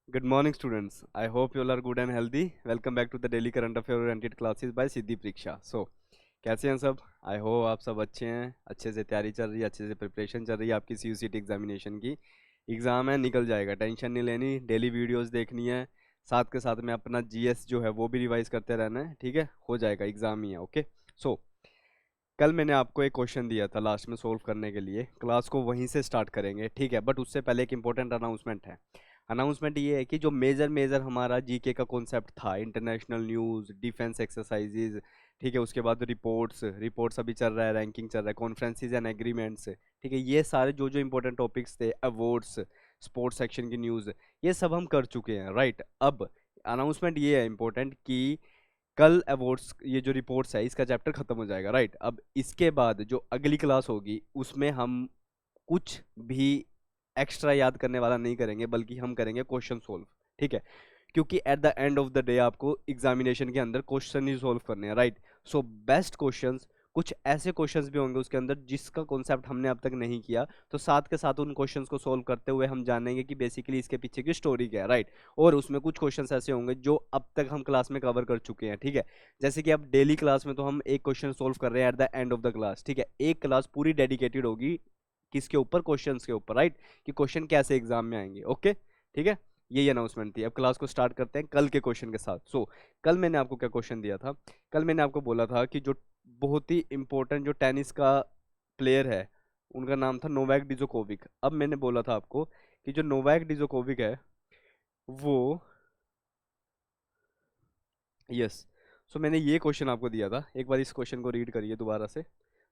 Good morning, students. I hope you all are good and healthy. Welcome back to the daily current affair oriented classes by सिद्धि परीक्षा. कैसे हैं सब? I hope आप सब अच्छे हैं, अच्छे से तैयारी चल रही है, अच्छे से प्रिपरेशन चल रही है आपकी CUCT एग्जामिनेशन की. एग्ज़ाम है, निकल जाएगा, टेंशन नहीं लेनी. डेली वीडियोस देखनी है, साथ के साथ में अपना GS जो है वो भी रिवाइज करते रहना है. ठीक है, हो जाएगा, एग्ज़ाम ही है. ओके. सो कल मैंने आपको एक क्वेश्चन दिया था लास्ट में सोल्व करने के लिए. क्लास को वहीं से स्टार्ट करेंगे, ठीक है. बट उससे पहले एक इंपॉर्टेंट अनाउंसमेंट है. अनाउंसमेंट ये है कि जो मेजर हमारा जीके का कॉन्सेप्ट था, इंटरनेशनल न्यूज़, डिफेंस एक्सरसाइजेज, ठीक है, उसके बाद रिपोर्ट्स अभी चल रहा है, रैंकिंग चल रहा है, कॉन्फ्रेंसेज एंड एग्रीमेंट्स, ठीक है, ये सारे जो जो इंपॉर्टेंट टॉपिक्स थे, अवार्ड्स, स्पोर्ट्स सेक्शन की न्यूज़, ये सब हम कर चुके हैं, राइट. अब अनाउंसमेंट ये है इंपॉर्टेंट कि कल अवार्ड्स ये जो रिपोर्ट्स है इसका चैप्टर खत्म हो जाएगा, राइट. अब इसके बाद जो अगली क्लास होगी उसमें हम कुछ भी एक्स्ट्रा याद करने वाला नहीं करेंगे, बल्कि हम करेंगे क्वेश्चन सोल्व, ठीक है. क्योंकि at the end of the day आपको एग्जामिनेशन के अंदर क्वेश्चन ही सोल्व करने हैं, राइट. सो बेस्ट क्वेश्चंस, कुछ ऐसे क्वेश्चंस भी होंगे उसके अंदर जिसका कॉन्सेप्ट हमने अब तक नहीं किया, तो साथ के साथ उन क्वेश्चंस को सोल्व करते हुए हम जानेंगे कि बेसिकली इसके पीछे की स्टोरी क्या है, राइट. और उसमें कुछ क्वेश्चंस ऐसे होंगे जो अब तक हम क्लास में कवर कर चुके हैं, ठीक है. जैसे कि अब डेली क्लास में तो हम एक क्वेश्चन सोल्व कर रहे हैं at the end of the class, ठीक है. एक क्लास पूरी डेडिकेटेड होगी किसके ऊपर? क्वेश्चंस के ऊपर, राइट. कि क्वेश्चन कैसे एग्जाम में आएंगे. ओके, ठीक है. यही अनाउंसमेंट थी. अब क्लास को स्टार्ट करते हैं कल के क्वेश्चन के साथ. कल मैंने आपको क्या क्वेश्चन दिया था? कल मैंने आपको बोला था कि जो बहुत ही इंपॉर्टेंट जो टेनिस का प्लेयर है उनका नाम था नोवाक डिजोकोविक. अब मैंने बोला था आपको कि जो नोवाक डिजोकोविक है वो, यस, मैंने ये क्वेश्चन आपको दिया था. एक बार इस क्वेश्चन को रीड करिए दोबारा से.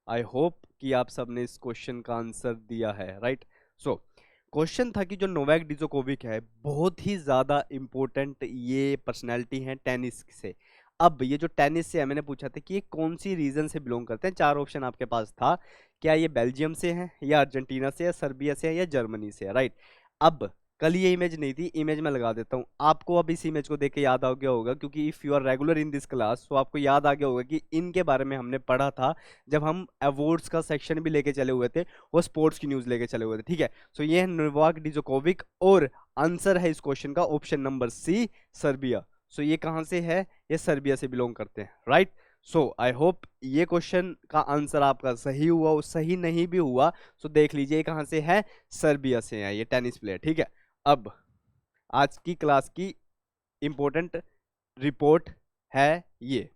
आई होप कि आप सबने इस क्वेश्चन का आंसर दिया है, राइट. क्वेश्चन था कि जो नोवाक डिजोकोविक है बहुत ही ज़्यादा इम्पोर्टेंट ये पर्सनैलिटी है टेनिस से. अब ये जो टेनिस से है, मैंने पूछा था कि ये कौन सी रीजन से बिलोंग करते हैं. चार ऑप्शन आपके पास था. क्या ये बेल्जियम से है, या अर्जेंटीना से, या सर्बिया से है, या जर्मनी से है, राइट. अब कल ये इमेज नहीं थी, इमेज मैं लगा देता हूँ आपको. अब इस इमेज को देख के याद आ गया होगा, क्योंकि if you are regular in this class तो आपको याद आ गया होगा कि इनके बारे में हमने पढ़ा था जब हम अवार्ड्स का सेक्शन भी लेके चले हुए थे और स्पोर्ट्स की न्यूज़ लेके चले हुए थे, ठीक है. ये है नोवाक डिजोकोविक और आंसर है इस क्वेश्चन का ऑप्शन नंबर सी, सर्बिया. ये कहाँ से है? ये सर्बिया से बिलोंग करते हैं, राइट. आई होप ये क्वेश्चन का आंसर आपका सही हुआ, सही नहीं भी हुआ तो देख लीजिए कहाँ से है, सर्बिया से है ये टेनिस प्लेयर, ठीक है. अब आज की क्लास की इंपॉर्टेंट रिपोर्ट है ये.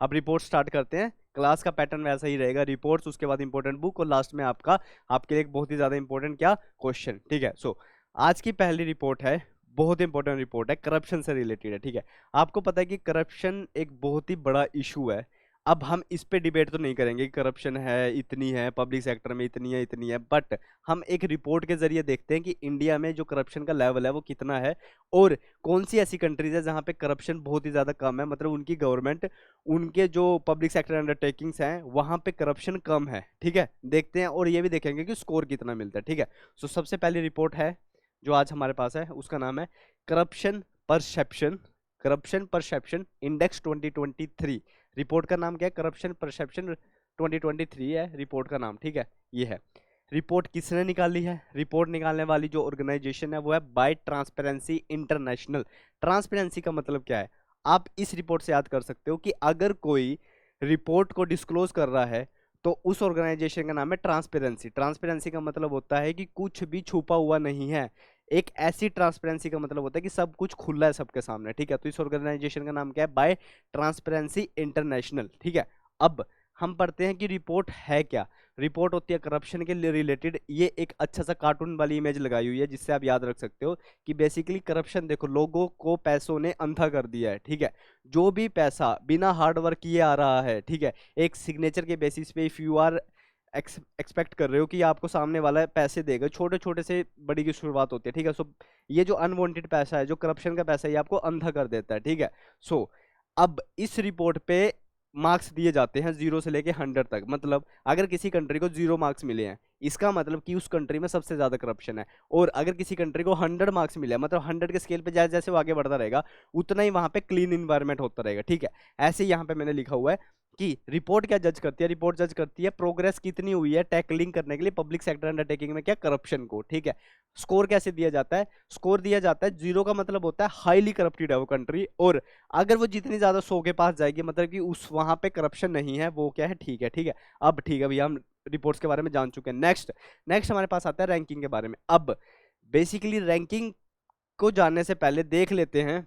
अब रिपोर्ट स्टार्ट करते हैं. क्लास का पैटर्न वैसा ही रहेगा, रिपोर्ट्स, उसके बाद इंपॉर्टेंट बुक, और लास्ट में आपका आपके लिए एक बहुत ही ज्यादा इंपॉर्टेंट क्या क्वेश्चन, ठीक है. आज की पहली रिपोर्ट है, बहुत इंपॉर्टेंट रिपोर्ट है, करप्शन से रिलेटेड है, ठीक है. आपको पता है कि करप्शन एक बहुत ही बड़ा इशू है. अब हम इस पे डिबेट तो नहीं करेंगे कि करप्शन है, इतनी है, पब्लिक सेक्टर में इतनी है, बट हम एक रिपोर्ट के जरिए देखते हैं कि इंडिया में जो करप्शन का लेवल है वो कितना है, और कौन सी ऐसी कंट्रीज है जहाँ पे करप्शन बहुत ही ज़्यादा कम है, मतलब उनकी गवर्नमेंट, उनके जो पब्लिक सेक्टर अंडरटेकिंग्स हैं वहाँ पे करप्शन कम है, ठीक है. देखते हैं, और ये भी देखेंगे कि स्कोर कितना मिलता है, ठीक है. सबसे पहली रिपोर्ट है जो आज हमारे पास है, उसका नाम है करप्शन परसेप्शन इंडेक्स 2023. रिपोर्ट का नाम क्या है? करप्शन परसेप्शन 2023 है रिपोर्ट का नाम, ठीक है. ये है रिपोर्ट. किसने निकाली है? रिपोर्ट निकालने वाली जो ऑर्गेनाइजेशन है वो है बाय ट्रांसपेरेंसी इंटरनेशनल. ट्रांसपेरेंसी का मतलब क्या है? आप इस रिपोर्ट से याद कर सकते हो कि अगर कोई रिपोर्ट को डिस्क्लोज कर रहा है तो उस ऑर्गेनाइजेशन का नाम है ट्रांसपेरेंसी. ट्रांसपेरेंसी का मतलब होता है कि कुछ भी छुपा हुआ नहीं है. एक ऐसी ट्रांसपेरेंसी का मतलब होता है कि सब कुछ खुला है सबके सामने, ठीक है. तो इस ऑर्गेनाइजेशन का नाम क्या है? बाय ट्रांसपेरेंसी इंटरनेशनल, ठीक है. अब हम पढ़ते हैं कि रिपोर्ट है क्या. रिपोर्ट होती है करप्शन के रिलेटेड. ये एक अच्छा सा कार्टून वाली इमेज लगाई हुई है जिससे आप याद रख सकते हो कि बेसिकली करप्शन, देखो, लोगों को पैसों ने अंधा कर दिया है, ठीक है. जो भी पैसा बिना हार्ड वर्क किए आ रहा है, ठीक है, एक सिग्नेचर के बेसिस पे, इफ यू आर एक्सपेक्ट कर रहे हो कि आपको सामने वाला पैसे देगा, छोटे छोटे से बड़ी की शुरुआत होती है, ठीक है. ये जो अनवांटेड पैसा है, जो करप्शन का पैसा है, ये आपको अंधा कर देता है, ठीक है. अब इस रिपोर्ट पे मार्क्स दिए जाते हैं 0 से लेके 100 तक. मतलब अगर किसी कंट्री को 0 मार्क्स मिले हैं, इसका मतलब कि उस कंट्री में सबसे ज्यादा करप्शन है. और अगर किसी कंट्री को 100 मार्क्स मिले हैं, मतलब 100 के स्केल पे जैसे जैसे वो आगे बढ़ता रहेगा उतना ही वहां पे क्लीन इन्वायरमेंट होता रहेगा, ठीक है. ऐसे यहाँ पे मैंने लिखा हुआ है कि रिपोर्ट क्या जज करती है, रिपोर्ट जज करती है प्रोग्रेस कितनी हुई है टैकलिंग करने के लिए पब्लिक सेक्टर अंडरटेकिंग में क्या, करप्शन को। ठीक है, स्कोर कैसे दिया जाता है, स्कोर दिया जाता है 0 का मतलब होता है हाईली करप्टेड है वो कंट्री, और अगर वो जितनी ज्यादा 100 के पास जाएगी मतलब कि उस वहां पे करप्शन नहीं है, वो क्या है, ठीक है। ठीक है, अब ठीक है भैया, हम रिपोर्ट्स के बारे में जान चुके हैं। नेक्स्ट नेक्स्ट हमारे पास आता है रैंकिंग के बारे में। अब बेसिकली रैंकिंग को जानने से पहले देख लेते हैं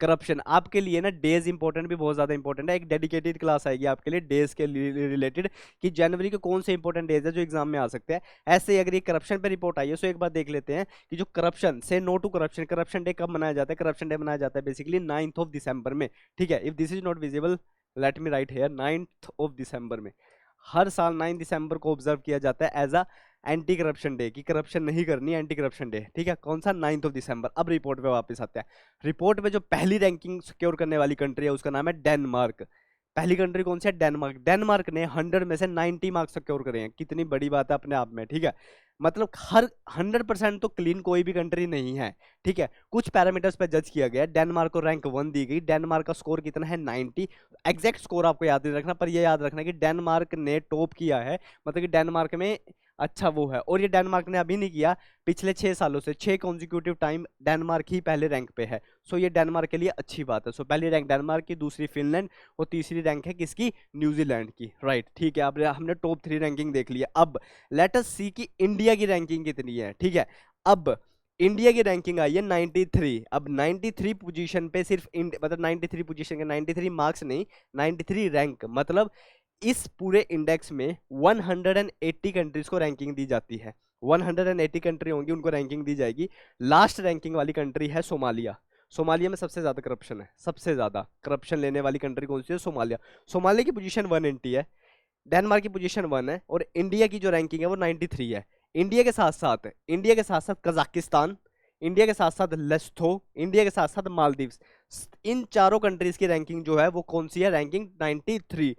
करप्शन। आपके लिए ना डेज इंपॉर्टेंट भी बहुत ज्यादा इंपॉर्टेंट है, एक डेडिकेटेड क्लास आएगी आपके लिए डेज के रिलेटेड कि जनवरी के कौन से इंपॉर्टेंट डेज है जो एग्जाम में आ सकते हैं। ऐसे ही अगर ये करप्शन पे रिपोर्ट आई है तो एक बार देख लेते हैं कि जो करप्शन से no to corruption, corruption day कब मनाया जाता है, करप्शन डे मनाया जाता है बेसिकली 9th ऑफ दिसंबर में। ठीक है, if this is not visible let me write here, 9th of December में हर साल 9 दिसंबर को ऑब्जर्व किया जाता है as a anti corruption day, कि करप्शन नहीं करनी, एंटी करप्शन डे। ठीक है, कौन सा, 9th ऑफ दिसंबर। अब रिपोर्ट पे वापस आते हैं। रिपोर्ट में जो पहली रैंकिंग सिक्योर करने वाली कंट्री है उसका नाम है डेनमार्क। पहली कंट्री कौन सी है, डेनमार्क। डेनमार्क ने 100 में से 90 मार्क्स सिक्योर करे हैं, कितनी बड़ी बात है अपने आप में। ठीक है, मतलब हर 100% तो क्लीन कोई भी कंट्री नहीं है। ठीक है, कुछ पैरामीटर्स पे जज किया गया। डेनमार्क को रैंक 1 दी गई। डेनमार्क का स्कोर कितना है, 90। एग्जैक्ट स्कोर आपको याद नहीं रखना, पर ये याद रखना कि डेनमार्क ने टॉप किया है, मतलब कि डेनमार्क में अच्छा वो है। और ये डेनमार्क ने अभी नहीं किया, पिछले 6 सालों से 6 कॉन्जिक्यूटिव टाइम डेनमार्क ही पहले रैंक पे है। सो ये डेनमार्क के लिए अच्छी बात है। सो पहली रैंक डेनमार्क की, दूसरी फिनलैंड, और तीसरी रैंक है किसकी, न्यूजीलैंड की। राइट, ठीक है, अब हमने टॉप 3 रैंकिंग देख ली है। अब लेट अस सी कि इंडिया की रैंकिंग कितनी है। ठीक है, अब इंडिया की रैंकिंग आई है 93। अब 93 पोजीशन पे सिर्फ मतलब 93 पोजीशन के 93 मार्क्स नहीं, 93 रैंक, मतलब इस पूरे इंडेक्स में 180 कंट्रीज को रैंकिंग दी जाती है। 180 कंट्री होंगी, उनको रैंकिंग दी जाएगी। लास्ट रैंकिंग वाली कंट्री है सोमालिया। सोमालिया में सबसे ज्यादा करप्शन है, सबसे ज्यादा करप्शन लेने वाली कंट्री कौन सी है, सोमालिया। सोमालिया की पोजीशन 180 है, डेनमार्क की पोजीशन 1 है, और इंडिया की जो रैंकिंग है वो 93 है। इंडिया के साथ साथ कजाकिस्तान, इंडिया के साथ साथ लेस्थो, इंडिया के साथ साथ मालदीव्स, इन चारों कंट्रीज की रैंकिंग जो है वो कौन सी है, रैंकिंग 93।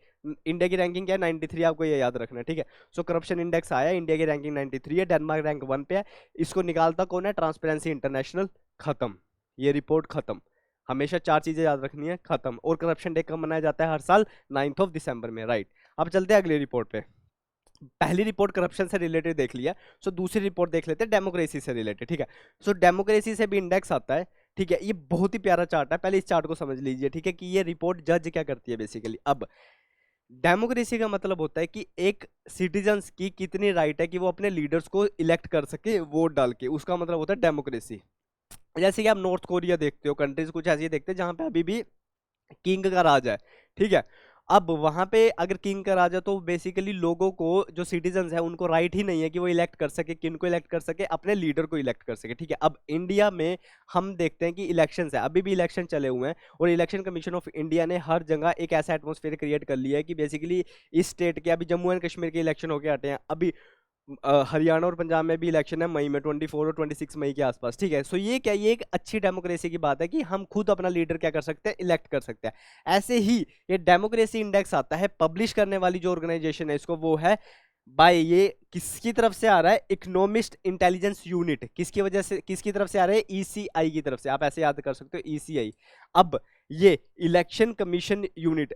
इंडिया की रैंकिंग क्या है, 93, आपको ये याद रखना है। ठीक है, सो करप्शन इंडेक्स आया, इंडिया की रैंकिंग 93 है, डेनमार्क रैंक 1 पे है। इसको निकालता कौन है, ट्रांसपेरेंसी इंटरनेशनल। खत्म, ये रिपोर्ट खत्म। हमेशा 4 चीजें याद रखनी है, खत्म। और करप्शन डे कब मनाया जाता है, हर साल 9th ऑफ दिसंबर में। राइट, अब चलते हैं अगली रिपोर्ट पे। पहली रिपोर्ट करप्शन से रिलेटेड देख लिया, सो दूसरी रिपोर्ट देख लेते हैं डेमोक्रेसी से रिलेटेड। ठीक है, सो डेमोक्रेसी से भी इंडेक्स आता है। ठीक है, ये बहुत ही प्यारा चार्ट है, पहले इस चार्ट को समझ लीजिए। ठीक है, कि ये रिपोर्ट जज क्या करती है बेसिकली। अब डेमोक्रेसी का मतलब होता है कि एक सिटीजन्स की कितनी राइट है कि वो अपने लीडर्स को इलेक्ट कर सके वोट डाल के, उसका मतलब होता है डेमोक्रेसी। जैसे कि आप नॉर्थ कोरिया देखते हो, कंट्रीज कुछ ऐसी देखते हैं जहां पे अभी भी किंग का राज है। ठीक है, अब वहां पे अगर किंग का राज है तो बेसिकली लोगों को, जो सिटीजन्स है, उनको राइट ही नहीं है कि वो इलेक्ट कर सके, किन को इलेक्ट कर सके, अपने लीडर को इलेक्ट कर सके। ठीक है, अब इंडिया में हम देखते हैं कि इलेक्शंस है, अभी भी इलेक्शन चले हुए हैं, और इलेक्शन कमीशन ऑफ इंडिया ने हर जगह एक ऐसा एटमोसफेयर क्रिएट कर लिया है कि बेसिकली इस स्टेट के, अभी जम्मू एंड कश्मीर के इलेक्शन होके हटे हैं, अभी हरियाणा और पंजाब में भी इलेक्शन है मई में, 24 और 26 मई के आसपास। ठीक है, सो ये क्या, ये एक अच्छी डेमोक्रेसी की बात है कि हम खुद अपना लीडर क्या कर सकते हैं, इलेक्ट कर सकते हैं। ऐसे ही ये डेमोक्रेसी इंडेक्स आता है, पब्लिश करने वाली जो ऑर्गेनाइजेशन है इसको, वो है बाय, ये किसकी तरफ से आ रहा है, इकोनॉमिस्ट इंटेलिजेंस यूनिट। किसकी वजह से, किसकी तरफ से आ रहा है, ईसीआई की तरफ से, आप ऐसे याद कर सकते हो, ईसीआई। अब ये इलेक्शन कमीशन यूनिट,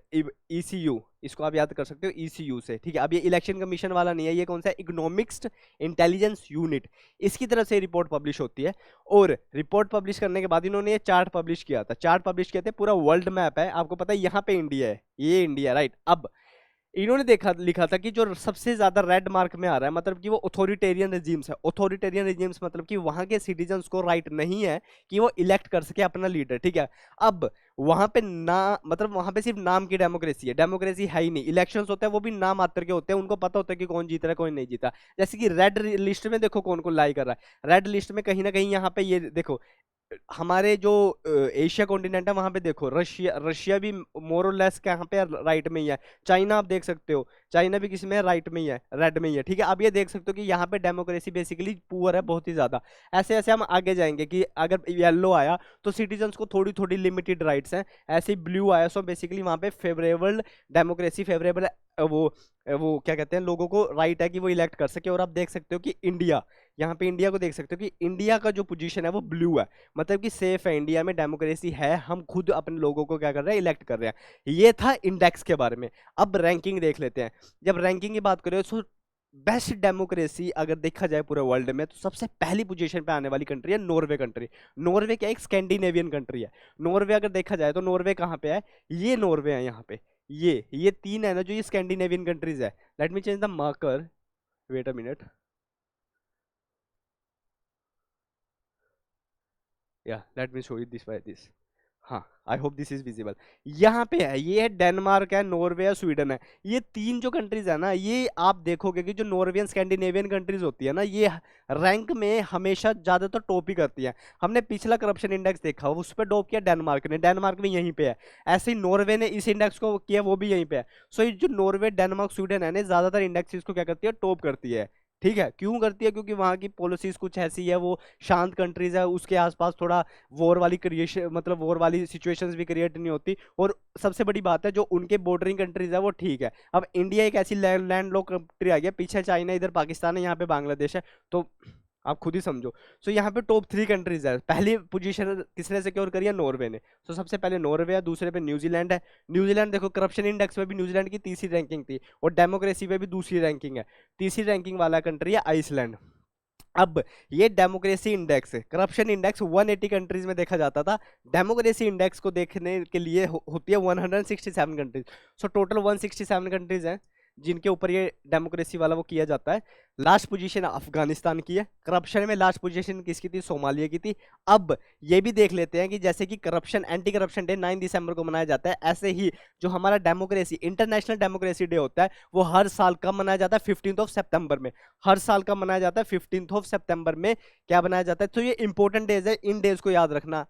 ईसीयू, इसको आप याद कर सकते हो ईसीयू से। ठीक है, अब ये इलेक्शन कमीशन वाला नहीं है, ये कौन सा है, इकोनॉमिक्स इंटेलिजेंस यूनिट, इसकी तरफ से रिपोर्ट पब्लिश होती है। और रिपोर्ट पब्लिश करने के बाद इन्होंने ये चार्ट पब्लिश किया था, चार्ट पब्लिश किया था, पूरा वर्ल्ड मैप है, आपको पता है यहाँ पे इंडिया है, ये इंडिया। राइट, अब इन्होंने देखा, लिखा था कि जो सबसे ज्यादा रेड मार्क में आ रहा है, मतलब कि वो ऑथोरिटेरियन रिजीम्स है। ऑथोरिटेरियन रिजीम्स मतलब कि वहां के सिटीजन्स को राइट नहीं है कि वो इलेक्ट कर सके अपना लीडर। ठीक है, अब वहां पे ना, मतलब वहां पे सिर्फ नाम की डेमोक्रेसी है, डेमोक्रेसी है ही नहीं। इलेक्शंस होते हैं वो भी नाम मात्र के होते हैं, उनको पता होता है कि कौन जीत रहा है, कौन नहीं जीता। जैसे कि रेड लिस्ट में देखो कौन कौन लाई कर रहा है, रेड लिस्ट में कहीं ना कहीं यहाँ पे ये देखो, हमारे जो एशिया कॉन्टिनेंट है वहां पे देखो, रशिया, रशिया भी मोर और लेस यहाँ पे राइट में ही है। चाइना आप देख सकते हो, चाइना भी किस में है, राइट में ही है, रेड में ही है, ठीक है। अब ये देख सकते हो कि यहाँ पे डेमोक्रेसी बेसिकली पुअर है बहुत ही ज्यादा। ऐसे ऐसे हम आगे जाएंगे कि अगर येलो आया तो सिटीजन्स को थोड़ी थोड़ी लिमिटेड राइट्स हैं, ऐसे ही ब्लू आया सो बेसिकली वहां पे फेवरेबल डेमोक्रेसी, फेवरेबल वो क्या कहते हैं, लोगों को राइट है कि वो इलेक्ट कर सके। और आप देख सकते हो कि इंडिया, यहाँ पे इंडिया को देख सकते हो कि इंडिया का जो पोजीशन है वो ब्लू है, मतलब कि सेफ है, इंडिया में डेमोक्रेसी है, हम खुद अपने लोगों को क्या कर रहे हैं, इलेक्ट कर रहे हैं। ये था इंडेक्स के बारे में। अब रैंकिंग देख लेते हैं। जब रैंकिंग की बात करें तो बेस्ट डेमोक्रेसी अगर देखा जाए पूरे वर्ल्ड में तो सबसे पहली पोजीशन पे आने वाली कंट्री है नॉर्वे कंट्री। नॉर्वे क्या एक स्कैंडिनेवियन कंट्री है। नॉर्वे अगर देखा जाए तो नॉर्वे कहाँ पे है, ये नॉर्वे है यहाँ पे, ये तीन है ना जो ये स्कैंडिनेवियन कंट्रीज है। Let me change the marker, wait a minute, या let me show you this by this. हाँ, I hope this is visible. यहाँ पे है, ये है डेनमार्क है, नॉर्वे है, स्वीडन है। ये तीन जो कंट्रीज है ना, ये आप देखोगे कि जो नॉर्वेन स्कैंडिनेवियन कंट्रीज होती है ना, ये रैंक में हमेशा ज्यादातर टॉप ही करती है। हमने पिछला करप्शन इंडेक्स देखा, उस पर टॉप किया डेनमार्क ने, डेनमार्क भी यहीं पे है। ऐसे ही नॉर्वे ने इस इंडेक्स को किया, वो भी यहीं पे है। सो ये जो नॉर्वे, डेनमार्क, स्वीडन है ना, ज्यादातर इंडेक्स को क्या करती है, टॉप करती है। ठीक है, क्यों करती है, क्योंकि वहां की पॉलिसीज कुछ ऐसी है, वो शांत कंट्रीज है, उसके आसपास थोड़ा वॉर वाली क्रिएशन, मतलब वॉर वाली सिचुएशंस भी क्रिएट नहीं होती। और सबसे बड़ी बात है जो उनके बॉर्डरिंग कंट्रीज है वो ठीक है। अब इंडिया एक ऐसी लैंड लॉक कंट्री आ गया, पीछे चाइना, इधर पाकिस्तान है, यहाँ पे बांग्लादेश है, तो आप खुद ही समझो। सो यहाँ पे टॉप 3 कंट्रीज है। पहली पोजीशन किसने सिक्योर करी है, नॉर्वे ने। सो सबसे पहले नॉर्वे है, दूसरे पे न्यूजीलैंड है। न्यूजीलैंड देखो करप्शन इंडेक्स में भी न्यूजीलैंड की तीसरी रैंकिंग थी, और डेमोक्रेसी में भी दूसरी रैंकिंग है। तीसरी रैंकिंग वाला कंट्री है आइसलैंड। अब ये democracy index, corruption index 180 countries में देखा जाता था, डेमोक्रेसी इंडेक्स को देखने के लिए होती है 167 कंट्रीज। सो टोटल 167 कंट्रीज हैं जिनके ऊपर ये डेमोक्रेसी वाला वो किया जाता है। लास्ट पोजीशन अफगानिस्तान की है। करप्शन में लास्ट पोजीशन किसकी थी, सोमालिया की थी। अब ये भी देख लेते हैं कि जैसे कि करप्शन एंटी करप्शन डे 9 दिसंबर को मनाया जाता है, ऐसे ही जो हमारा डेमोक्रेसी इंटरनेशनल डेमोक्रेसी डे होता है वो हर साल कब मनाया जाता है, 15 सितंबर में। हर साल कब मनाया जाता है, 15 सितंबर में क्या बनाया जाता है। तो ये इंपॉर्टेंट डेज है, इन डेज को याद रखना।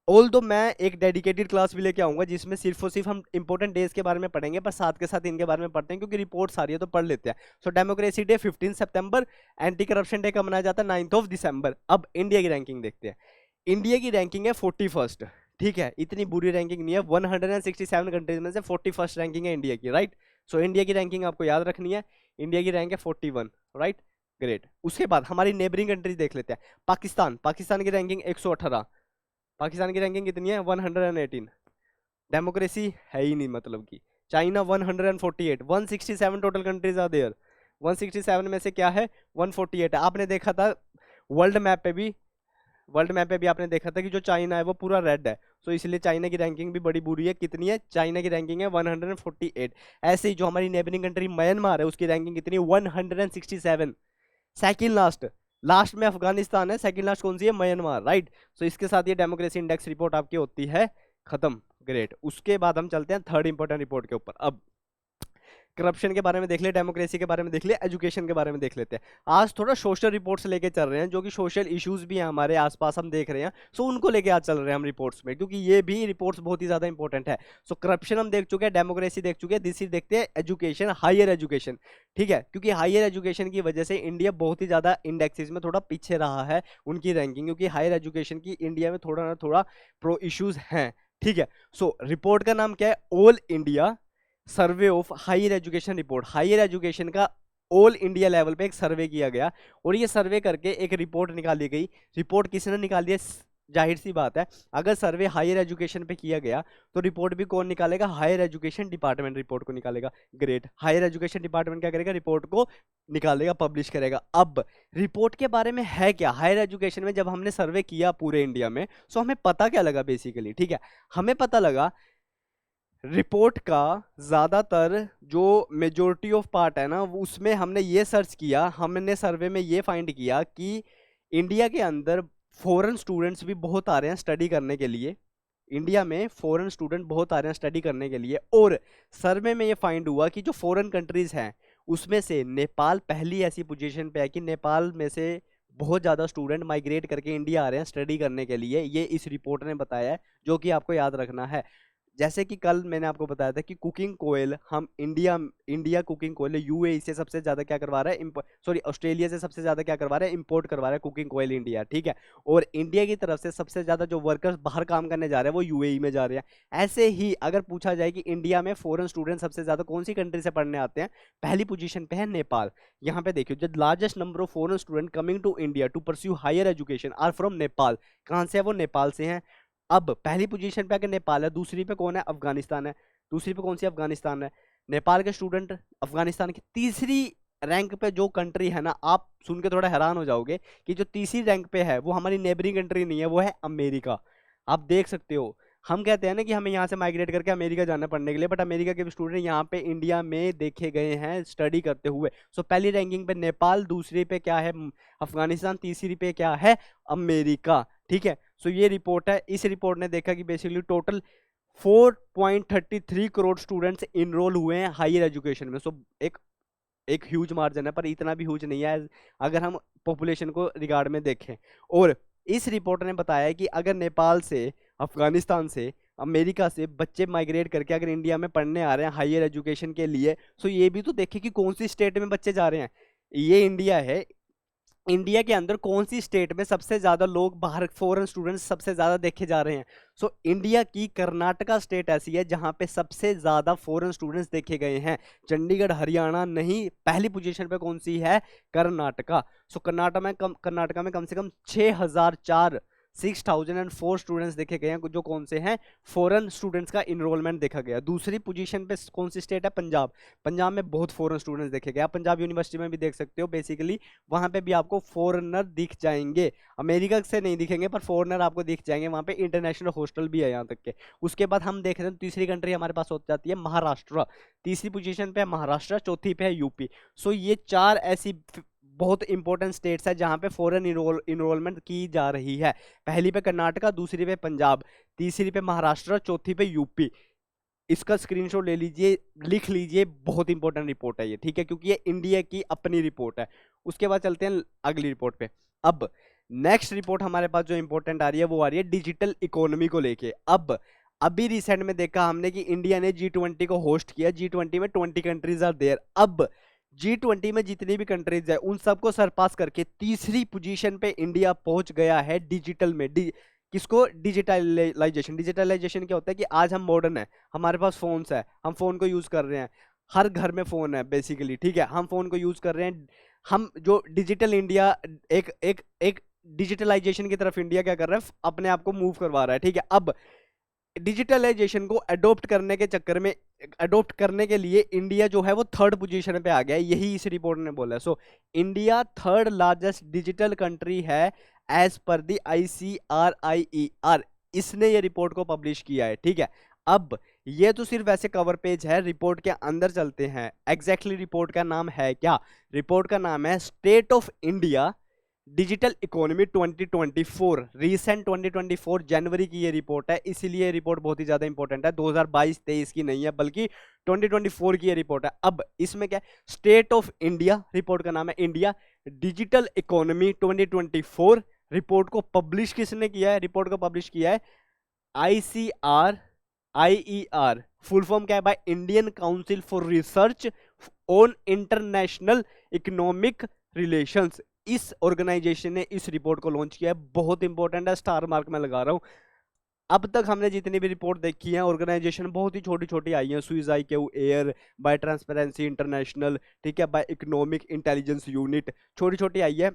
ऑल दो मैं एक डेडिकेटेड क्लास भी लेके आऊंगा जिसमें सिर्फ और सिर्फ हम इंपॉर्टेंट डेज के बारे में पढ़ेंगे, पर साथ के साथ इनके बारे में पढ़ते हैं क्योंकि रिपोर्ट सारी है तो पढ़ लेते हैं। सो डेमोक्रेसी डे 15 सितंबर, एंटी करप्शन डे का मनाया जाता है 9 दिसंबर। अब इंडिया की रैंकिंग देखते हैं। इंडिया की रैंकिंग है 41st। ठीक है, इतनी बुरी रैंकिंग नहीं है, 167 कंट्रीज में से 41st रैंकिंग है इंडिया की, राइट। सो इंडिया की रैंकिंग आपको याद रखनी है, इंडिया की रैंक है 41, राइट, ग्रेट। उसके बाद हमारी नेबरिंग कंट्रीज देख लेते हैं। पाकिस्तान, पाकिस्तान की रैंकिंग 118, पाकिस्तान की रैंकिंग कितनी है, 118। डेमोक्रेसी है ही नहीं मतलब की। China 148, 167 total countries are there, 167 में से क्या है, 148 है। आपने देखा था वर्ल्ड मैप पे भी, वर्ल्ड मैप पे भी आपने देखा था कि जो चाइना है वो पूरा रेड है, सो इसलिए चाइना की रैंकिंग भी बड़ी बुरी है। कितनी है, चाइना की रैंकिंग है 148। ऐसे ही जो हमारी नेबरिंग कंट्री म्यांमार है उसकी रैंकिंग कितनी है, 167, सेकंड लास्ट। लास्ट में अफगानिस्तान है, सेकंड लास्ट कौन सी है, म्यांमार, राइट। सो इसके साथ ये डेमोक्रेसी इंडेक्स रिपोर्ट आपकी होती है खत्म, ग्रेट। उसके बाद हम चलते हैं थर्ड इंपॉर्टेंट रिपोर्ट के ऊपर। अब करप्शन के बारे में देख ले, डेमोक्रेसी के बारे में देख ले, एजुकेशन के बारे में देख लेते हैं। आज थोड़ा सोशल रिपोर्ट्स लेके चल रहे हैं, जो कि सोशल इश्यूज भी हैं हमारे आसपास हम देख रहे हैं, सो उनको लेके आज चल रहे हैं हम रिपोर्ट्स में, क्योंकि ये भी रिपोर्ट्स बहुत ही ज्यादा इंपॉर्टेंट है। सो करप्शन हम देख चुके हैं, डेमोक्रेसी देख चुके हैं, दिस इज देखते हैं एजुकेशन, हायर एजुकेशन। ठीक है, क्योंकि हायर एजुकेशन की वजह से इंडिया बहुत ही ज्यादा इंडेक्सेस में थोड़ा पीछे रहा है उनकी रैंकिंग, क्योंकि हायर एजुकेशन की इंडिया में थोड़ा ना थोड़ा प्रो इश्यूज हैं। ठीक है, सो रिपोर्ट का नाम क्या है, all India survey of higher education report. Higher education का ऑल इंडिया लेवल पे एक सर्वे किया गया और ये सर्वे करके एक रिपोर्ट निकाली गई। रिपोर्ट किसने निकाली है, जाहिर सी बात है, अगर सर्वे हायर एजुकेशन पे किया गया तो रिपोर्ट भी कौन निकालेगा, हायर एजुकेशन डिपार्टमेंट रिपोर्ट को निकालेगा, ग्रेट। हायर एजुकेशन डिपार्टमेंट क्या करेगा, रिपोर्ट को निकालेगा, पब्लिश करेगा। अब रिपोर्ट के बारे में है क्या, हायर एजुकेशन में जब हमने सर्वे किया पूरे इंडिया में, सो हमें पता क्या लगा बेसिकली, ठीक है, हमें पता लगा रिपोर्ट का ज्यादातर जो मेजोरिटी ऑफ पार्ट है ना, उसमें हमने ये सर्च किया, हमने सर्वे में ये फाइंड किया कि इंडिया के अंदर फॉरेन स्टूडेंट्स भी बहुत आ रहे हैं स्टडी करने के लिए। इंडिया में फॉरेन स्टूडेंट बहुत आ रहे हैं स्टडी करने के लिए, और सर्वे में ये फाइंड हुआ कि जो फॉरेन कंट्रीज हैं उसमें से नेपाल पहली ऐसी पोजीशन पे है कि नेपाल में से बहुत ज़्यादा स्टूडेंट माइग्रेट करके इंडिया आ रहे हैं स्टडी करने के लिए। ये इस रिपोर्ट ने बताया है, जो कि आपको याद रखना है। जैसे कि कल मैंने आपको बताया था कि कुकिंग कोयल हम इंडिया कुकिंग कोयल यूएई से सबसे ज्यादा क्या करवा रहा है, सॉरी ऑस्ट्रेलिया से सबसे ज्यादा क्या करवा रहा है, इंपोर्ट करवा रहा है कुकिंग कोयल इंडिया, ठीक है। और इंडिया की तरफ से सबसे ज्यादा जो वर्कर्स बाहर काम करने जा रहे हैं वो यूएई में जा रहे हैं। ऐसे ही अगर पूछा जाए कि इंडिया में फॉरेन स्टूडेंट सबसे ज्यादा कौन सी कंट्री से पढ़ने आते हैं, पहली पोजीशन पे है नेपाल। यहाँ पे देखियो, the largest number of foreign student coming to India to pursue higher education are from Nepal. कहाँ से है वो, नेपाल से हैं। अब पहली पोजीशन पे अगर नेपाल है, दूसरी पे कौन है, अफगानिस्तान है। दूसरी पे कौन सी, अफगानिस्तान है। नेपाल के स्टूडेंट अफगानिस्तान की। तीसरी रैंक पे जो कंट्री है ना, आप सुन के थोड़ा हैरान हो जाओगे कि जो तीसरी रैंक पे है वो हमारी नेबरिंग कंट्री नहीं है, वो है अमेरिका। आप देख सकते हो, हम कहते हैं ना कि हमें यहाँ से माइग्रेट करके अमेरिका जाना पढ़ने के लिए, बट अमेरिका के स्टूडेंट यहाँ पे इंडिया में देखे गए हैं स्टडी करते हुए। सो पहली रैंकिंग पे नेपाल, दूसरी पे क्या है अफगानिस्तान, तीसरी पे क्या है अमेरिका, ठीक है। सो ये रिपोर्ट है। इस रिपोर्ट ने देखा कि basically total 4.33 crore students enrol हुए हैं हायर एजुकेशन में। सो एक ह्यूज मार्जिन है, पर इतना भी ह्यूज नहीं है अगर हम पॉपुलेशन को रिगार्ड में देखें। और इस रिपोर्ट ने बताया है कि अगर नेपाल से, अफगानिस्तान से, अमेरिका से बच्चे माइग्रेट करके अगर इंडिया में पढ़ने आ रहे हैं हायर एजुकेशन के लिए, तो ये भी तो देखें कि कौन सी स्टेट में बच्चे जा रहे हैं। ये इंडिया है, इंडिया के अंदर कौन सी स्टेट में सबसे ज्यादा लोग बाहर फॉरेन स्टूडेंट्स सबसे ज्यादा देखे जा रहे हैं। सो इंडिया की कर्नाटका स्टेट ऐसी है जहां पे सबसे ज्यादा फॉरेन स्टूडेंट्स देखे गए हैं। चंडीगढ़ हरियाणा नहीं, पहली पोजीशन पे कौन सी है, कर्नाटका। सो कर्नाटका में कम से कम 6,004 स्टूडेंट्स देखे गए हैं, जो कौन से हैं, फॉरेन स्टूडेंट्स का इनरोलमेंट देखा गया। दूसरी पोजीशन पे कौन सी स्टेट है, पंजाब। पंजाब में बहुत फॉरेन स्टूडेंट्स देखे गए। आप पंजाब यूनिवर्सिटी में भी देख सकते हो, बेसिकली वहां पे भी आपको फॉरेनर दिख जाएंगे। अमेरिका से नहीं दिखेंगे पर फॉरेनर आपको दिख जाएंगे। वहां पे इंटरनेशनल हॉस्टल भी है यहाँ तक के। उसके बाद हम देख रहे हैं तीसरी कंट्री हमारे पास हो जाती है महाराष्ट्र। तीसरी पोजीशन पे है महाराष्ट्र, चौथी पे है यूपी। सो ये चार ऐसी बहुत इंपॉर्टेंट स्टेट्स है जहां पे फॉरेन इनरोलमेंट की जा रही है। पहली पे कर्नाटका, दूसरी पे पंजाब, तीसरी पे महाराष्ट्र, चौथी पे यूपी। इसका स्क्रीनशॉट ले लीजिए, लिख लीजिए, बहुत इंपॉर्टेंट रिपोर्ट है ये, ठीक है, क्योंकि ये इंडिया की अपनी रिपोर्ट है। उसके बाद चलते हैं अगली रिपोर्ट पे। अब नेक्स्ट रिपोर्ट हमारे पास जो इंपॉर्टेंट आ रही है वो आ रही है डिजिटल इकोनॉमी को लेके। अब अभी रिसेंट में देखा हमने कि इंडिया ने G20 को होस्ट किया। G20 में 20 कंट्रीज आर देयर। अब G20 में जितनी भी कंट्रीज है उन सबको सरपास करके तीसरी पोजीशन पे इंडिया पहुंच गया है डिजिटल में। किसको, डिजिटलाइजेशन क्या होता है कि आज हम मॉडर्न है, हमारे पास फोन्स है, हम फोन को यूज कर रहे हैं, हर घर में फोन है बेसिकली, ठीक है, हम फोन को यूज कर रहे हैं। हम जो डिजिटल इंडिया, एक एक एक डिजिटलाइजेशन की तरफ इंडिया क्या कर रहा है, अपने आप को मूव करवा रहा है, ठीक है। अब डिजिटलाइजेशन को अडोप्ट करने के चक्कर में, अडोप्ट करने के लिए इंडिया जो है वो थर्ड पोजीशन पे आ गया है, यही इस रिपोर्ट ने बोला है। So India third largest digital country है एज पर दी ICRIER। इसने ये रिपोर्ट को पब्लिश किया है, ठीक है। अब ये तो सिर्फ ऐसे कवर पेज है, रिपोर्ट के अंदर चलते हैं। एग्जैक्टली रिपोर्ट का नाम है क्या, रिपोर्ट का नाम है state of India digital economy 2024। Recent 2024 जनवरी की ये रिपोर्ट है, इसीलिए ये रिपोर्ट बहुत ही ज्यादा इंपॉर्टेंट है। 2022-23 की नहीं है, बल्कि 2024 की ये रिपोर्ट है। अब इसमें क्या है, स्टेट ऑफ इंडिया, रिपोर्ट का नाम है इंडिया डिजिटल इकोनॉमी 2024। रिपोर्ट को पब्लिश किसने किया है, रिपोर्ट को पब्लिश किया है ICRIER। फुल फॉर्म क्या है, by Indian council for research on international economic relations. इस ऑर्गेनाइजेशन ने इस रिपोर्ट को लॉन्च किया है, बहुत इंपॉर्टेंट है, स्टार मार्क में लगा रहा हूं। अब तक हमने जितनी भी रिपोर्ट देखी है ऑर्गेनाइजेशन बहुत ही छोटी छोटी आई है, Swiss IQ air, by Transparency International, ठीक है, बाय इकोनॉमिक इंटेलिजेंस यूनिट, छोटी छोटी आई है।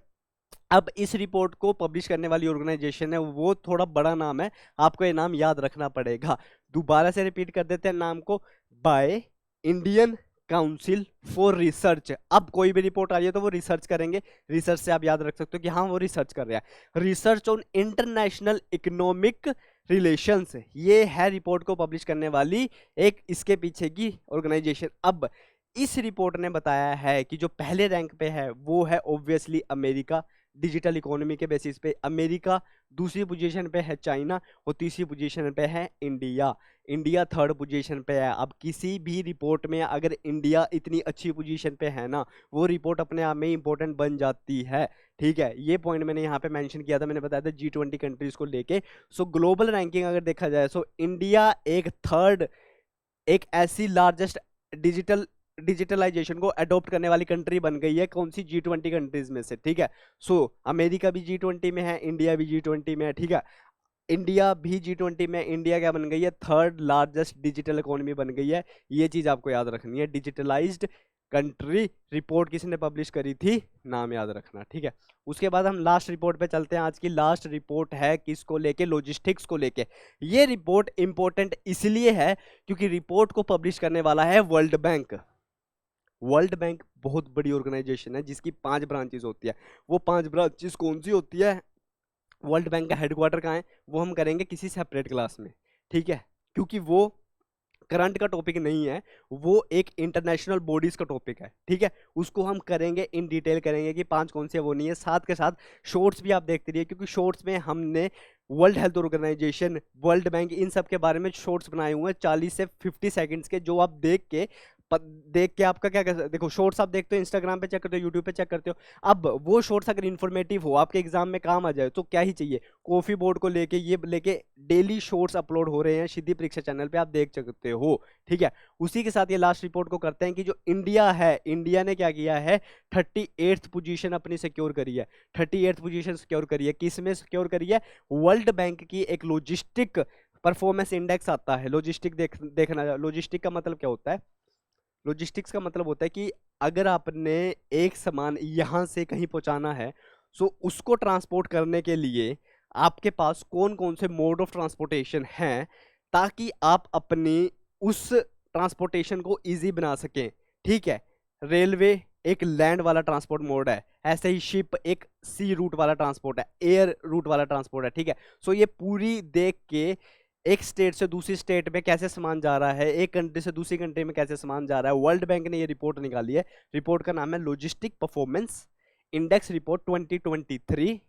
अब इस रिपोर्ट को पब्लिश करने वाली ऑर्गेनाइजेशन है वो थोड़ा बड़ा नाम है, आपको ये नाम याद रखना पड़ेगा। दोबारा से रिपीट कर देते हैं नाम को, by Indian council for research. अब कोई भी रिपोर्ट आ रही है तो वो रिसर्च करेंगे, रिसर्च से आप याद रख सकते हो कि हाँ वो रिसर्च कर रहे हैं। Research on international economic relations, ये है रिपोर्ट को पब्लिश करने वाली एक इसके पीछे की ऑर्गेनाइजेशन। अब इस रिपोर्ट ने बताया है कि जो पहले रैंक पे है वो है ऑब्वियसली अमेरिका, डिजिटल इकोनॉमी के बेसिस पे। अमेरिका दूसरी पोजीशन पे है चाइना, और तीसरी पोजीशन पे है इंडिया। इंडिया थर्ड पोजीशन पे है। अब किसी भी रिपोर्ट में अगर इंडिया इतनी अच्छी पोजीशन पे है ना, वो रिपोर्ट अपने आप में इंपॉर्टेंट बन जाती है। ठीक है, ये पॉइंट मैंने यहाँ पे मेंशन किया था, मैंने बताया था G20 कंट्रीज को लेके। सो ग्लोबल रैंकिंग अगर देखा जाए, सो इंडिया एक थर्ड, एक ऐसी लार्जेस्ट डिजिटलाइजेशन को अडॉप्ट करने वाली कंट्री बन गई है। कौन सी? G20 कंट्रीज में से। ठीक है, सो अमेरिका भी G20 में है, इंडिया भी G20 में है। ठीक है, इंडिया भी G20 में, इंडिया क्या बन गई है? थर्ड लार्जेस्ट डिजिटल इकोनॉमी बन गई है। ये चीज आपको याद रखनी है। डिजिटलाइज्ड कंट्री रिपोर्ट किसने पब्लिश करी थी? नाम याद रखना। ठीक है, उसके बाद हम लास्ट रिपोर्ट पे चलते हैं। आज की लास्ट रिपोर्ट है किसको लेके? लॉजिस्टिक्स को लेके। ये रिपोर्ट इंपॉर्टेंट इसलिए है क्योंकि रिपोर्ट को पब्लिश करने वाला है वर्ल्ड बैंक। वर्ल्ड बैंक बहुत बड़ी ऑर्गेनाइजेशन है जिसकी 5 ब्रांचेस होती है। वो 5 ब्रांचेस कौन सी होती है? वर्ल्ड बैंक का हेडक्वार्टर कहाँ है? वो हम करेंगे किसी सेपरेट क्लास में। ठीक है, क्योंकि वो करंट का टॉपिक नहीं है, वो एक इंटरनेशनल बॉडीज का टॉपिक है। ठीक है, उसको हम करेंगे, इन डिटेल करेंगे कि 5 कौन से, वो नहीं है। साथ के साथ शॉर्ट्स भी आप देखते रहिए, क्योंकि शॉर्ट्स में हमने World Health Organization, World Bank, इन सब के बारे में शॉर्ट्स बनाए हुए हैं 40 से 50 सेकंड्स के, जो आप देख के आपका क्या कर, देखो शॉर्ट्स आप देखते हो, इंस्टाग्राम पे चेक करते हो, यूट्यूब पे चेक करते हो। अब वो शॉर्ट्स अगर इन्फॉर्मेटिव हो, आपके एग्जाम में काम आ जाए, तो क्या ही चाहिए? कॉफी बोर्ड को लेके ये लेके डेली शॉर्ट्स अपलोड हो रहे हैं सिद्धि परीक्षा चैनल पे, आप देख सकते हो। ठीक है, उसी के साथ ये लास्ट रिपोर्ट को करते हैं कि जो इंडिया है, इंडिया ने क्या किया है? 38th पोजीशन अपनी सिक्योर करी है। 38th पोजीशन सिक्योर करी है। किस में सिक्योर करी है? वर्ल्ड बैंक की एक लॉजिस्टिक परफॉर्मेंस इंडेक्स आता है। लॉजिस्टिक देखना, लॉजिस्टिक का मतलब क्या होता है? लॉजिस्टिक्स का मतलब होता है कि अगर आपने एक सामान यहाँ से कहीं पहुँचाना है, सो उसको ट्रांसपोर्ट करने के लिए आपके पास कौन कौन से मोड ऑफ ट्रांसपोर्टेशन हैं, ताकि आप अपनी उस ट्रांसपोर्टेशन को इजी बना सकें। ठीक है, रेलवे एक लैंड वाला ट्रांसपोर्ट मोड है, ऐसे ही शिप एक सी रूट वाला ट्रांसपोर्ट है, एयर रूट वाला ट्रांसपोर्ट है। ठीक है, सो ये पूरी देख के एक स्टेट से दूसरी स्टेट में कैसे सामान जा रहा है, एक कंट्री से दूसरी कंट्री में कैसे सामान जा रहा है, वर्ल्ड बैंक ने ये रिपोर्ट निकाली है। रिपोर्ट का नाम है logistic performance index report 2023।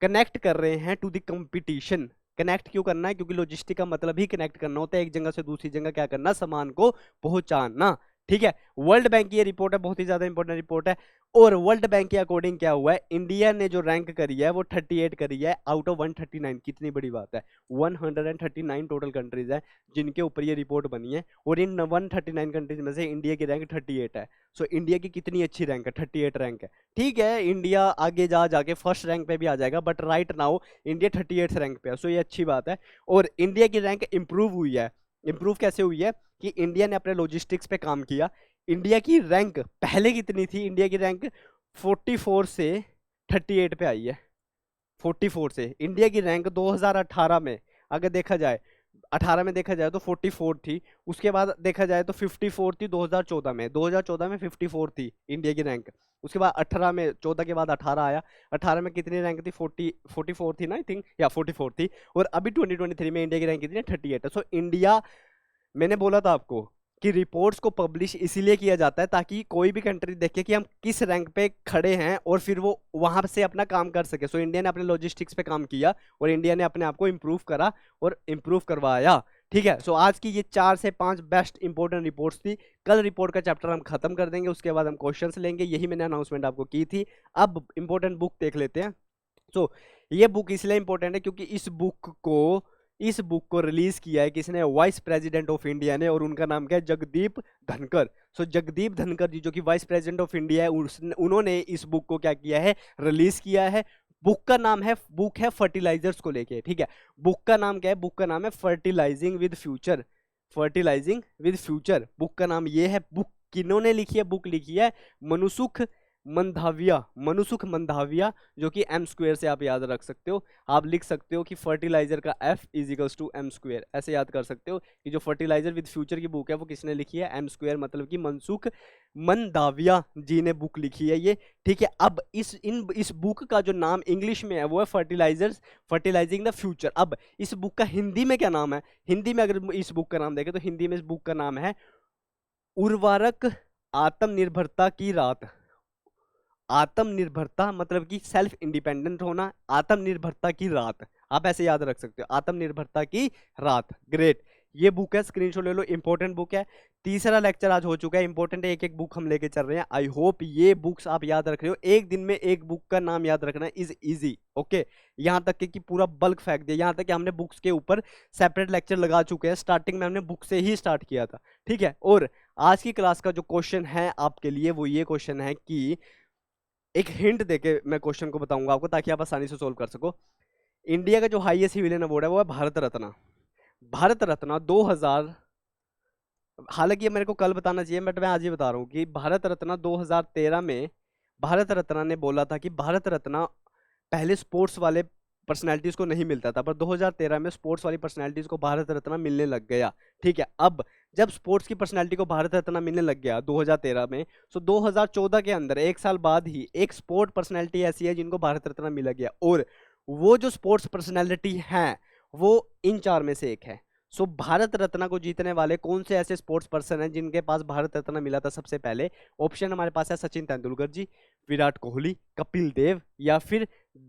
Connect कर रहे हैं टू द कंपटीशन। कनेक्ट क्यों करना है? क्योंकि लॉजिस्टिक का मतलब ही कनेक्ट करना होता है, एक जगह से दूसरी जगह क्या करना, सामान को पहुंचाना। ठीक है, वर्ल्ड बैंक की ये रिपोर्ट है, बहुत ही ज्यादा इंपॉर्टेंट रिपोर्ट है। और वर्ल्ड बैंक के अकॉर्डिंग क्या हुआ है? इंडिया ने जो रैंक करी है वो 38 करी है आउट ऑफ 139। कितनी बड़ी बात है? 139 टोटल कंट्रीज है जिनके ऊपर ये रिपोर्ट बनी है, और इन 139 कंट्रीज में से इंडिया की रैंक 38 है। सो इंडिया की कितनी अच्छी रैंक है? 38 रैंक है। ठीक है, इंडिया आगे जाके फर्स्ट रैंक पे भी आ जाएगा, but right now India 38 rank पे है। सो ये अच्छी बात है। और इंडिया की रैंक इंप्रूव हुई है। इंप्रूव कैसे हुई है? कि इंडिया ने अपने लॉजिस्टिक्स पे काम किया। इंडिया की रैंक पहले कितनी थी? इंडिया की रैंक 44 से 38 पे आई है। 44 से इंडिया की रैंक 2018 में अगर देखा जाए, 18 में देखा जाए तो 44 थी। उसके बाद देखा जाए तो 54 थी 2014 में। 2014 में 54 थी इंडिया की रैंक। उसके बाद 18 में, 14 के बाद 18 आया। 18 में कितनी रैंक थी? 44 थी ना, आई थिंक, या 44 थी। और अभी 2023 में इंडिया की रैंक कितनी है? 38 है। सो इंडिया, मैंने बोला था आपको कि रिपोर्ट्स को पब्लिश इसीलिए किया जाता है ताकि कोई भी कंट्री देखे कि हम किस रैंक पे खड़े हैं, और फिर वो वहां से अपना काम कर सके। सो इंडिया ने अपने लॉजिस्टिक्स पे काम किया, और इंडिया ने अपने आप को इम्प्रूव करा और इम्प्रूव करवाया। ठीक है, सो आज की ये 4 से 5 बेस्ट इंपॉर्टेंट रिपोर्ट्स थी। कल रिपोर्ट का चैप्टर हम खत्म कर देंगे, उसके बाद हम क्वेश्चंस लेंगे। यही मैंने अनाउंसमेंट आपको की थी। अब इंपॉर्टेंट बुक देख लेते हैं। सो ये बुक इसलिए इंपॉर्टेंट है क्योंकि इस बुक को रिलीज किया है किसने? वाइस प्रेसिडेंट ऑफ इंडिया ने, और उनका नाम क्या है? जगदीप धनखड़। सो जगदीप धनखड़ जी, जो कि वाइस प्रेसिडेंट ऑफ इंडिया है, उन्होंने इस बुक को क्या किया है? रिलीज किया है। बुक है फर्टिलाइजर्स को लेके। ठीक है, बुक का नाम क्या है? बुक का नाम है fertilising with future. Fertilising with future book का नाम ये है। बुक किन्होंने लिखी है? बुक लिखी है मनुसुख मंधाविया, जो कि एम स्क्वेयर से आप याद रख सकते हो। आप लिख सकते हो कि फर्टिलाइजर का F इजिकल्स टू एम स्क्वेयर, ऐसे याद कर सकते हो कि जो फर्टिलाइजर विद फ्यूचर की बुक है वो किसने लिखी है? एम स्क्वेयर, मतलब कि मनसुख मंदाविया जी ने बुक लिखी है ये। ठीक है, अब इस बुक का जो नाम इंग्लिश में है वो है फर्टिलाइजिंग द फ्यूचर। अब इस बुक का हिंदी में क्या नाम है? हिंदी में अगर इस बुक का नाम देखें तो हिंदी में इस बुक का नाम है उर्वरक आत्मनिर्भरता की रात। आत्मनिर्भरता मतलब कि सेल्फ इंडिपेंडेंट होना, आत्मनिर्भरता की रात, आप ऐसे याद रख सकते हो, आत्मनिर्भरता की रात। ग्रेट, ये बुक है, स्क्रीनशॉट ले लो, इंपॉर्टेंट बुक है। तीसरा लेक्चर आज हो चुका है, इंपॉर्टेंट है, एक एक बुक हम लेके चल रहे हैं। आई होप ये बुक्स आप याद रख रहे हो, एक दिन में एक बुक का नाम याद रखना इज इजी। ओके, यहाँ तक कि पूरा बल्क फेंक दिया, यहाँ तक कि हमने बुक्स के ऊपर सेपरेट लेक्चर लगा चुके हैं, स्टार्टिंग में हमने बुक से ही स्टार्ट किया था, ठीक है। और आज की क्लास का जो क्वेश्चन है आपके लिए वो ये क्वेश्चन है कि एक हिंट देके मैं क्वेश्चन को बताऊंगा आपको ताकि आप आसानी से सोल्व कर सको। इंडिया का जो हाईएस्ट सिविलियन अवार्ड है वो है भारत रत्न। भारत रत्न 2000, हालांकि ये मेरे को कल बताना चाहिए बट मैं आज ही बता रहा हूँ कि भारत रत्न 2013 में भारत रत्न ने बोला था कि भारत रत्न पहले स्पोर्ट्स वाले पर्सनालिटीज को नहीं मिलता था, पर 2013 में स्पोर्ट्स वाली पर्सनालिटीज को भारत रत्न मिलने लग गया, ठीक है। अब जब स्पोर्ट्स की पर्सनालिटी को भारत रत्न मिलने लग गया 2013 में, तो 2014 के अंदर एक साल बाद ही एक स्पोर्ट पर्सनालिटी ऐसी है जिनको भारत रत्न मिला गया, और वो जो स्पोर्ट्स पर्सनालिटी है वो इन चार में से एक है। सो भारत रत्न को जीतने वाले कौन से ऐसे स्पोर्ट्स पर्सन हैं जिनके पास भारत रत्न मिला था सबसे पहले? ऑप्शन हमारे पास है सचिन तेंदुलकर जी, विराट कोहली, कपिल देव या फिर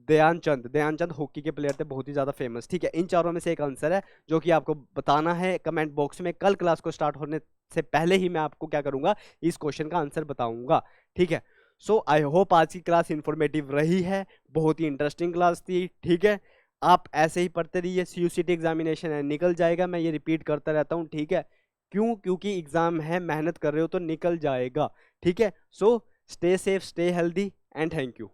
ध्यानचंद। ध्यानचंद हॉकी के प्लेयर थे, बहुत ही ज्यादा फेमस, ठीक है। इन चारों में से एक आंसर है जो कि आपको बताना है कमेंट बॉक्स में। कल क्लास को स्टार्ट होने से पहले ही मैं आपको क्या करूंगा, इस क्वेश्चन का आंसर बताऊंगा, ठीक है। सो आई होप आज की क्लास इंफॉर्मेटिव रही है, बहुत ही इंटरेस्टिंग क्लास थी, ठीक है। आप ऐसे ही पढ़ते रहिए, सीयूसीटी एग्जामिनेशन है, निकल जाएगा, मैं ये रिपीट करता रहता हूँ, ठीक है। क्यों? क्योंकि एग्जाम है, मेहनत कर रहे हो तो निकल जाएगा, ठीक है। So stay safe, stay healthy and thank you.